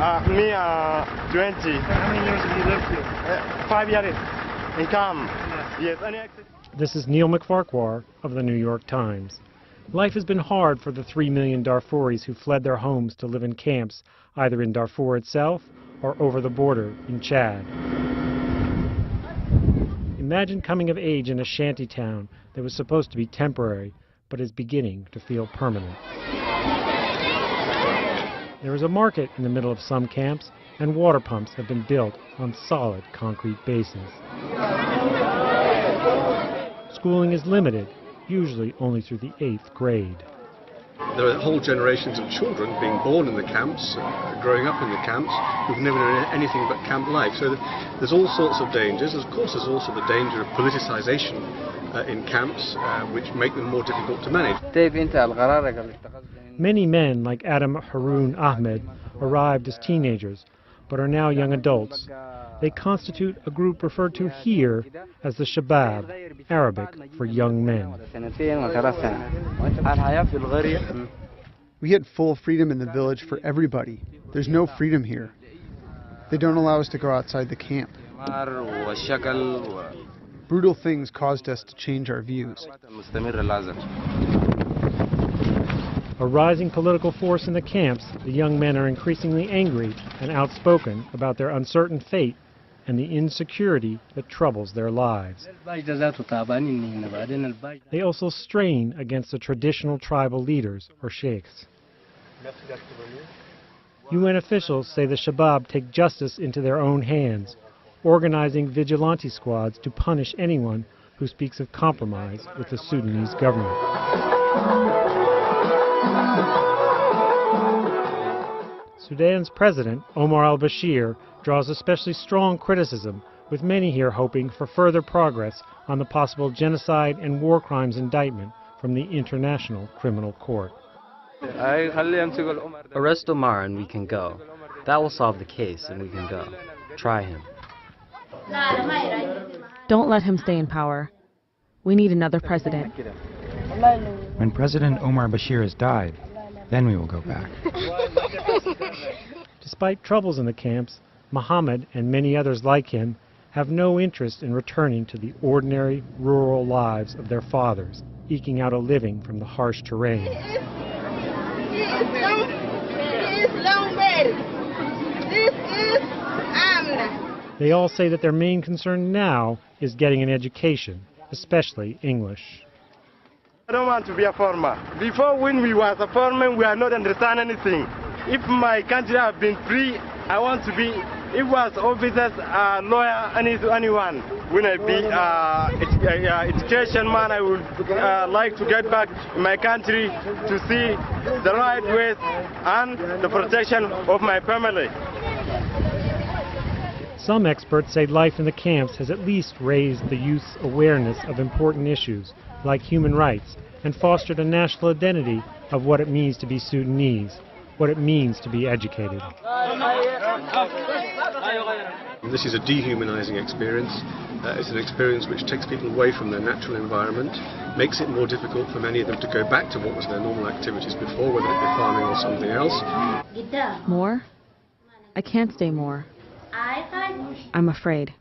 Me, 20. How many years have you lived here? 5 years in camp. Yes. This is Neil McFarquhar of the New York Times. Life has been hard for the 3 million Darfuris who fled their homes to live in camps, either in Darfur itself or over the border in Chad. Imagine coming of age in a shanty town that was supposed to be temporary, but is beginning to feel permanent. There is a market in the middle of some camps, and water pumps have been built on solid concrete bases. Schooling is limited, usually only through the 8th grade. There are whole generations of children being born in the camps, growing up in the camps, who've never known anything but camp life. So there's all sorts of dangers. Of course, there's also the danger of politicization in camps, which make them more difficult to manage. Many men, like Adam Haroun Ahmed, arrived as teenagers, but are now young adults. They constitute a group referred to here as the Shabab, Arabic for young men. We had full freedom in the village for everybody. There's no freedom here. They don't allow us to go outside the camp. Brutal things caused us to change our views. A rising political force in the camps, the young men are increasingly angry and outspoken about their uncertain fate and the insecurity that troubles their lives. They also strain against the traditional tribal leaders, or sheikhs. UN officials say the Shabab take justice into their own hands, organizing vigilante squads to punish anyone who speaks of compromise with the Sudanese government. Sudan's president, Omar al-Bashir, draws especially strong criticism, with many here hoping for further progress on the possible genocide and war crimes indictment from the International Criminal Court. Arrest Omar and we can go. That will solve the case and we can go. Try him. Don't let him stay in power. We need another president. When President Omar Bashir has died, then we will go back. Despite troubles in the camps, Mohammed and many others like him have no interest in returning to the ordinary rural lives of their fathers, eking out a living from the harsh terrain. They all say that their main concern now is getting an education, especially English. I don't want to be a farmer. Before, when we was a farmer, we are not understand anything. If my country have been free, I want to be, it was officers, lawyer, anyone. When I be education man, I would like to get back in my country to see the right ways and the protection of my family. Some experts say life in the camps has at least raised the youth's awareness of important issues, like human rights, and fostered a national identity of what it means to be Sudanese, what it means to be educated. This is a dehumanizing experience. It's an experience which takes people away from their natural environment, makes it more difficult for many of them to go back to what was their normal activities before, whether it be farming or something else. More? I can't stay more. I'm afraid.